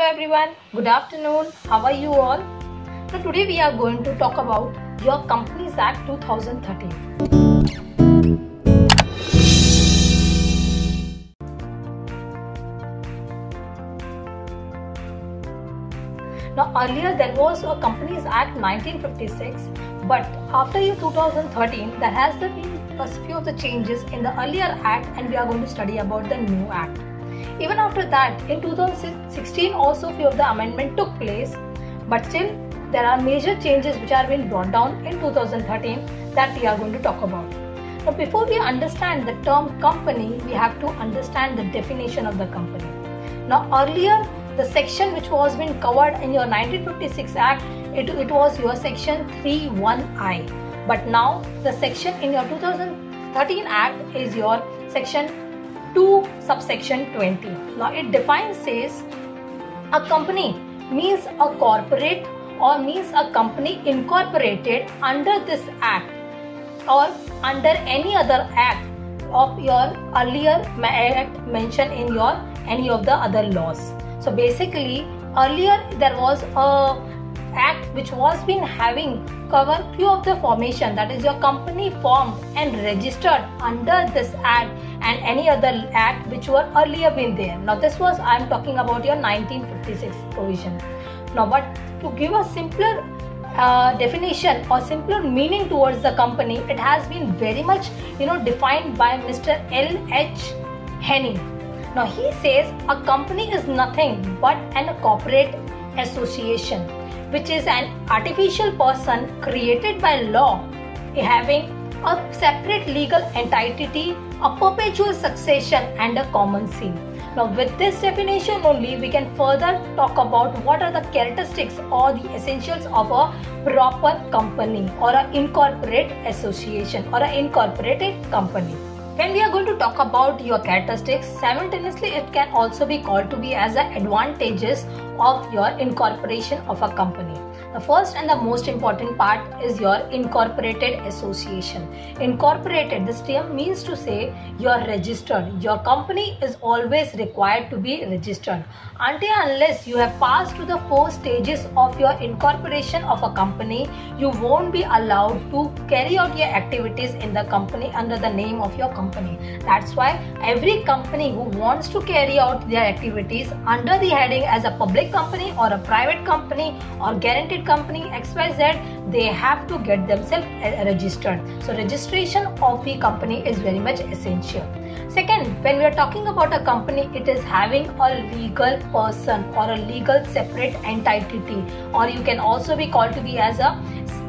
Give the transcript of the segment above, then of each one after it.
Hello everyone, good afternoon. How are you all? So today we are going to talk about your Companies Act 2013. Now earlier there was a Companies Act 1956, but after year 2013 there has been a few of the changes in the earlier act, and we are going to study about the new act. Even after that, in 2016 also few of the amendment took place, but still there are major changes which are being brought down in 2013 that we are going to talk about. Now before we understand the term company, we have to understand the definition of the company. Now earlier the section which was being covered in your 1956 Act, it was your section 3(1)(I), but now the section in your 2013 Act is your section 2 subsection 20. Now it defines, says a company means a corporate or means a company incorporated under this act or under any other act of your earlier act mentioned in your any of the other laws. So basically earlier there was a act which was been having cover few of the formation, that is your company formed and registered under this act and any other act which were earlier been there. Now this was, I am talking about your 1956 provision. Now but to give a simpler definition or simpler meaning towards the company, it has been very much defined by Mr. L.H. Henning. Now he says a company is nothing but a corporate association, which is an artificial person created by law, having a separate legal entity, a perpetual succession and a common seal. Now with this definition only we can further talk about what are the characteristics or the essentials of a proper company or an incorporate association or an incorporated company. When we are going to talk about your characteristics, simultaneously it can also be called to be as the advantages of your incorporation of a company. The first and the most important part is your incorporated association. Incorporated, this term means to say you are registered. Your company is always required to be registered. Until unless you have passed to the 4 stages of your incorporation of a company, you won't be allowed to carry out your activities in the company under the name of your company. That's why every company who wants to carry out their activities under the heading as a public company or a private company or guaranteed company XYZ, they have to get themselves registered. So registration of the company is very much essential. Second, when we are talking about a company, it is having a legal person or a legal separate entity, or you can also be called to be as a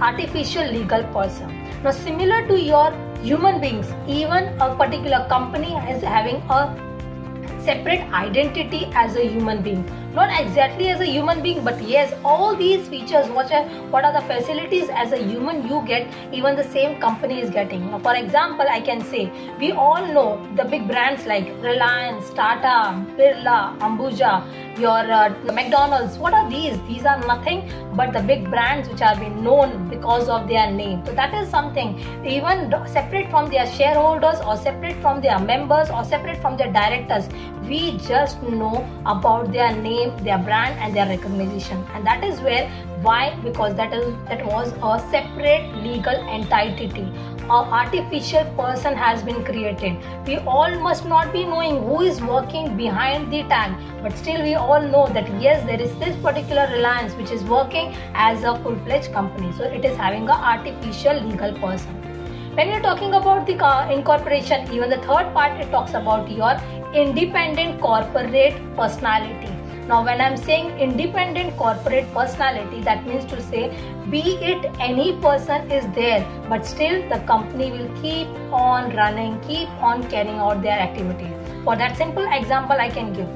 artificial legal person. Now similar to your human beings, even a particular company is having a separate identity as a human being. Not exactly as a human being, but yes, all these features, what are the facilities as a human you get, even the same company is getting. Now, for example, I can say we all know the big brands like Reliance, Tata, Birla, Ambuja, your McDonald's. What are these? These are nothing but the big brands which are being known because of their name. So that is something, even separate from their shareholders or separate from their members or separate from their directors, we just know about their name, their brand and their recognition. And that is where, why? Because that was a separate legal entity. An artificial person has been created. We all must not be knowing who is working behind the tag, but still we all know that yes, there is this particular Reliance which is working as a full-fledged company. So it is having an artificial legal person. When we are talking about the incorporation, even the third part, it talks about your independent corporate personality. Now when I am saying independent corporate personality, that means to say be it any person is there, but still the company will keep on running, keep on carrying out their activities. For that simple example I can give.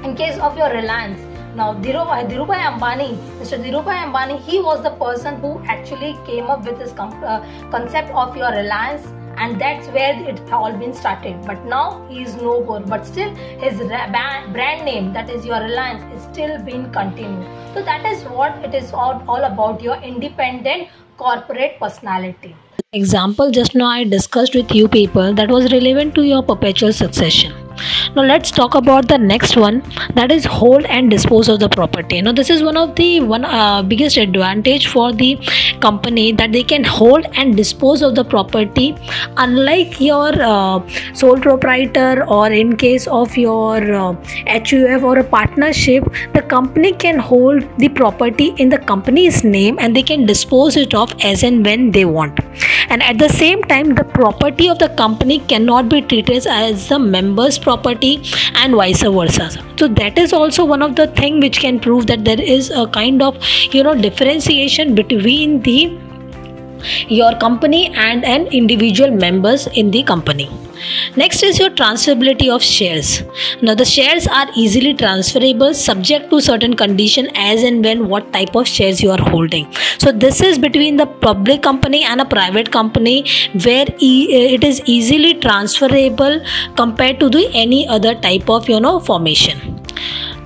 In case of your Reliance, now Dhirubhai Ambani, Mr. Dhirubhai Ambani, he was the person who actually came up with this concept of your Reliance, and that's where it all been started. But now he is no more, but still his brand name, that is your Reliance, is still being continued. So that is what it is all about, your independent corporate personality. Example just now I discussed with you people that was relevant to your perpetual succession. Now let's talk about the next one, that is hold and dispose of the property. Now this is one of the biggest advantage for the company, that they can hold and dispose of the property. Unlike your sole proprietor, or in case of your HUF or a partnership, the company can hold the property in the company's name and they can dispose it off as and when they want. And at the same time, the property of the company cannot be treated as the member's property and vice versa. So that is also one of the thing which can prove that there is a kind of differentiation between your company and an individual members in the company. Next is your transferability of shares. Now the shares are easily transferable subject to certain condition as and when what type of shares you are holding. So this is between the public company and a private company, where it is easily transferable compared to any other type of formation.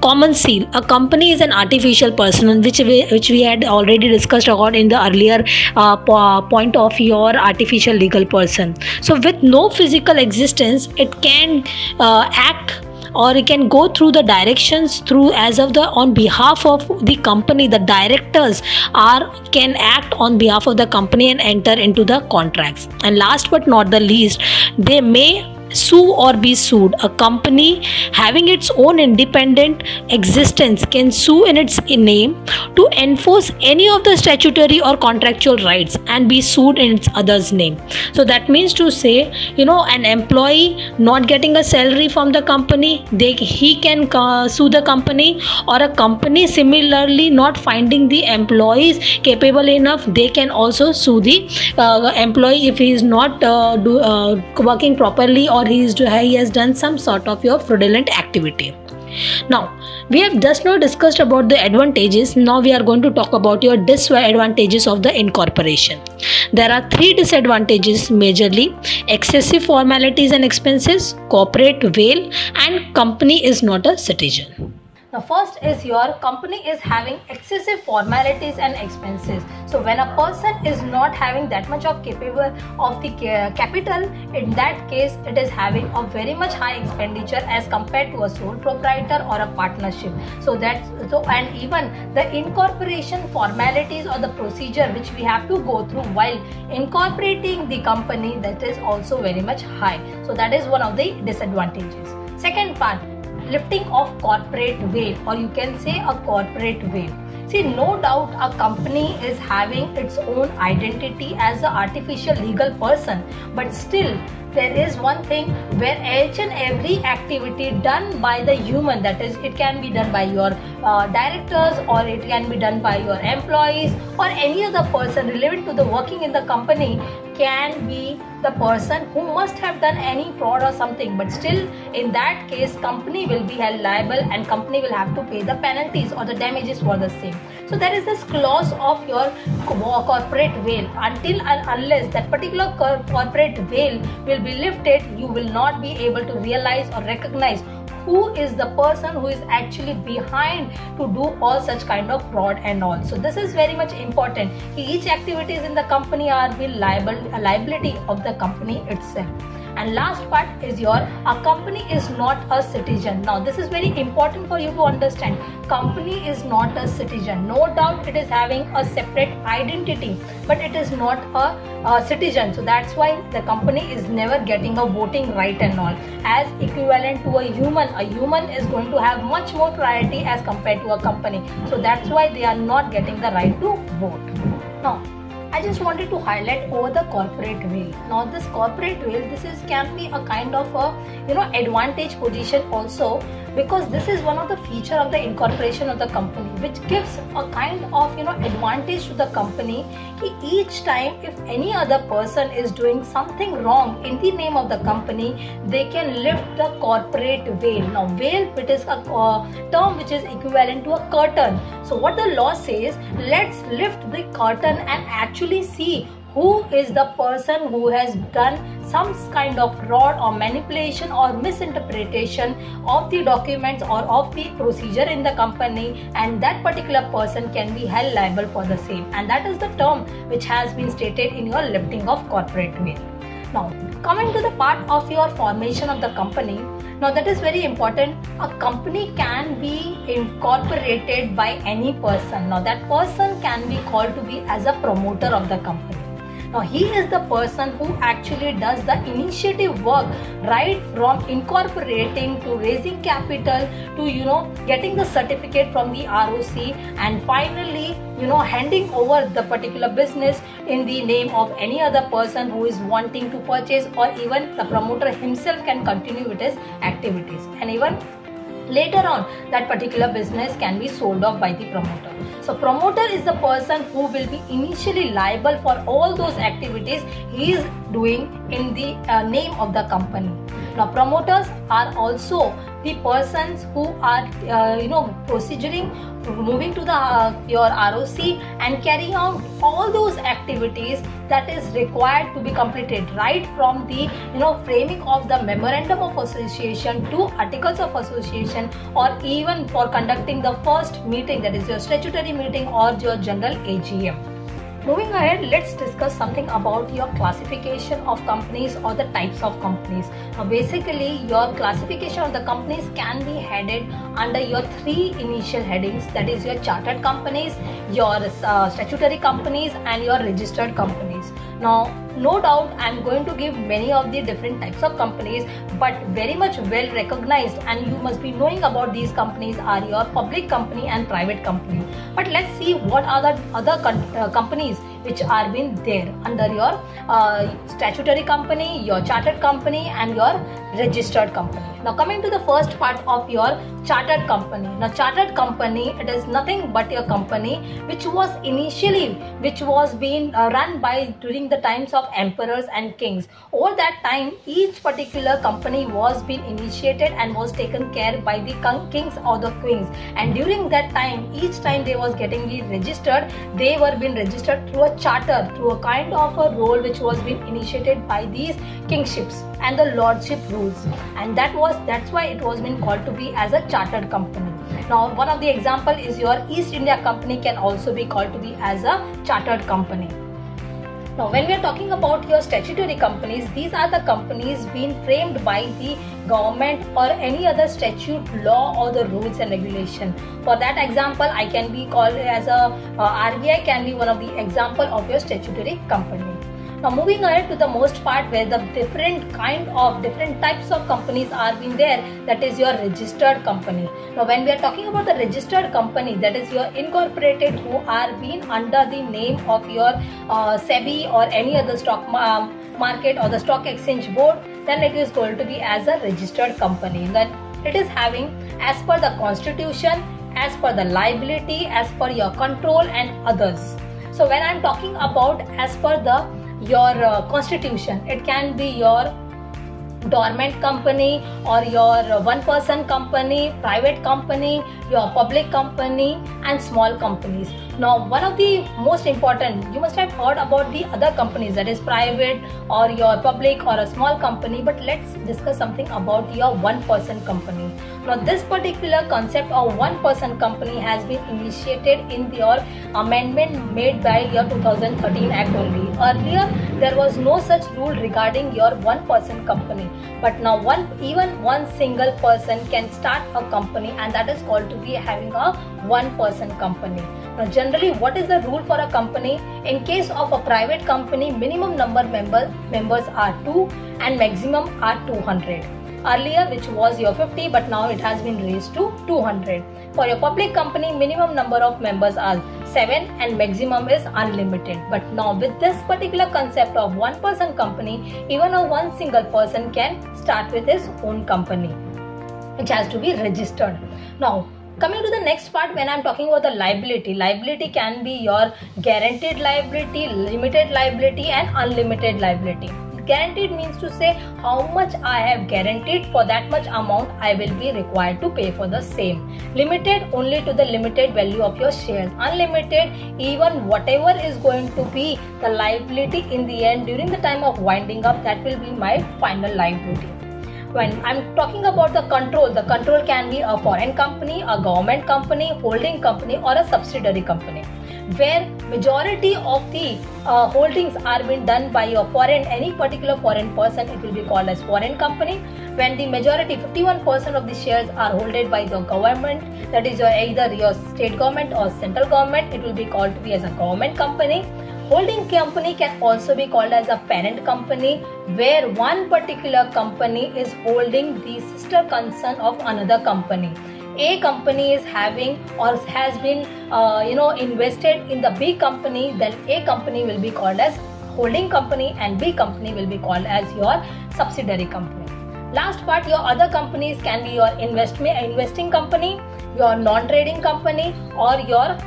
Common seal. A company is an artificial person, which we had already discussed about in the earlier point of your artificial legal person. So with no physical existence, it can act, or it can go through the directions on behalf of the company. The directors can act on behalf of the company and enter into the contracts. And last but not the least, they may sue or be sued. A company having its own independent existence can sue in its name to enforce any of the statutory or contractual rights and be sued in its other's name. So that means to say, an employee not getting a salary from the company, he can sue the company, or a company similarly not finding the employees capable enough, they can also sue the employee if he is not working properly, or he has done some sort of your fraudulent activity. Now we have just now discussed about the advantages. Now we are going to talk about your disadvantages of the incorporation. There are 3 disadvantages majorly: excessive formalities and expenses, corporate veil, and company is not a citizen. Now first is your company is having excessive formalities and expenses. So when a person is not having that much of capable of the capital, in that case it is having a very much high expenditure as compared to a sole proprietor or a partnership. And even the incorporation formalities or the procedure which we have to go through while incorporating the company, that is also very much high. So that is one of the disadvantages. Second part, lifting of corporate veil, or you can say a corporate veil. See, no doubt a company is having its own identity as an artificial legal person, but still there is one thing where each and every activity done by the human, that is, it can be done by your directors, or it can be done by your employees, or any other person relevant to the working in the company, can be the person who must have done any fraud or something, but still in that case company will be held liable and company will have to pay the penalties or the damages for the same. So there is this clause of your corporate veil. Until and unless that particular corporate veil will be lifted, you will not be able to realize or recognize who is the person who is actually behind to do all such kind of fraud and all. So this is very much important. Each activities in the company are be liability of the company itself. And last part is a company is not a citizen. Now this is very important for you to understand. Company is not a citizen. No doubt it is having a separate identity, but it is not a citizen. So that's why the company is never getting a voting right and all. As equivalent to a human is going to have much more priority as compared to a company. So that's why they are not getting the right to vote. Now I just wanted to highlight over the corporate veil. Now this corporate veil, can be a kind of a advantage position also, because this is one of the feature of the incorporation of the company, which gives a kind of advantage to the company. Each time if any other person is doing something wrong in the name of the company, they can lift the corporate veil. Now veil, it is a term which is equivalent to a curtain. So what the law says, let's lift the curtain and actually see who is the person who has done some kind of fraud or manipulation or misinterpretation of the documents or of the procedure in the company, and that particular person can be held liable for the same. And that is the term which has been stated in your lifting of corporate veil. Now coming to the part of your formation of the company, Now that is very important. A company can be incorporated by any person. Now that person can be called to be as a promoter of the company. Now he is the person who actually does the initiative work, right from incorporating to raising capital to getting the certificate from the ROC, and finally handing over the particular business in the name of any other person who is wanting to purchase, or even the promoter himself can continue with his activities, and even later on that particular business can be sold off by the promoter. So promoter is the person who will be initially liable for all those activities he is doing in the name of the company. Now promoters are also the persons who are proceduring, moving to the your ROC and carrying out all those activities that is required to be completed, right from the framing of the memorandum of association to articles of association, or even for conducting the first meeting, that is your statutory meeting or your general AGM. Moving ahead, let's discuss something about your classification of companies or the types of companies. Now basically your classification of the companies can be headed under your three initial headings, that is your chartered companies, your statutory companies, and your registered companies. Now no doubt I am going to give many of the different types of companies, but very much well recognized and you must be knowing about these companies are your public company and private company. But let's see what are the other companies which are been there under your statutory company, your chartered company, and your registered company. Now coming to the first part of your chartered company. Now chartered company, it is nothing but your company which was being run by during the times of emperors and kings. Over that time, each particular company was being initiated and was taken care by the kings or the queens, and during that time, each time they was getting registered, they were being registered through a charter, through a kind of a role which was being initiated by these kingships and the lordship rules, and that's why it was being called to be as a chartered company. Now one of the example is your East India Company can also be called to be as a chartered company. Now when we are talking about your statutory companies, these are the companies being framed by the government or any other statute, law, or the rules and regulation. For that example, I can be called as a RBI can be one of the example of your statutory company. Now moving ahead to the most part where the different types of companies are being there, that is your registered company. Now when we are talking about the registered company, that is your incorporated who are being under the name of your SEBI or any other stock market or the stock exchange board, then it is going to be as a registered company. Then it is having as per the constitution, as per the liability, as per your control and others. So when I am talking about as per your constitution, it can be your dormant company or your one-person company, private company, your public company, and small companies. Now one of the most important, you must have heard about the other companies, that is private or your public or a small company, but let's discuss something about your one-person company. Now this particular concept of one-person company has been initiated in your amendment made by your 2013 Act only. Earlier there was no such rule regarding your one-person company, but now even one single person can start a company, and that is called to be having a one-person company. Now generally what is the rule for a company? In case of a private company, minimum number members are 2 and maximum are 200. Earlier which was your 50, but now it has been raised to 200. For your public company, minimum number of members are 7 and maximum is unlimited. But now with this particular concept of one-person company, even a one single person can start with his own company, which has to be registered. Now coming to the next part, when I am talking about the liability can be your guaranteed liability, limited liability, and unlimited liability. Guaranteed means to say how much I have guaranteed, for that much amount I will be required to pay for the same. Limited only to the limited value of your shares. Unlimited, even whatever is going to be the liability in the end during the time of winding up, that will be my final liability. When I'm talking about the control can be a foreign company, a government company, holding company, or a subsidiary company, where majority of the holdings are being done by any particular foreign person. It will be called as foreign company. When the majority 51% of the shares are held by the government, that is either your state government or central government, it will be called to be as a government company. Holding company can also be called as a parent company, where one particular company is holding the sister concern of another company. A company is having or has been invested in the B company, then A company will be called as holding company and B company will be called as your subsidiary company. Last part, your other companies can be your investing company, your non-trading company, or your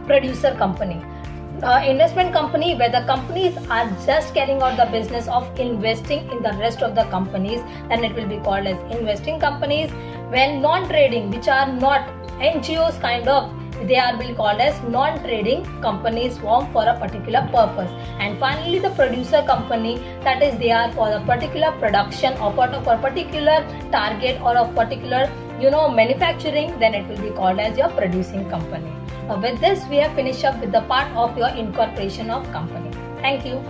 producer company. Investment company, where the companies are just carrying out the business of investing in the rest of the companies, then it will be called as investing companies. When non-trading, which are not NGOs kind of, they are will called as non-trading companies formed for a particular purpose. And finally, the producer company, that is they are for a particular production or for a particular target or a particular manufacturing, then it will be called as your producing company. Now with this, we have finished up with the part of your incorporation of company. Thank you.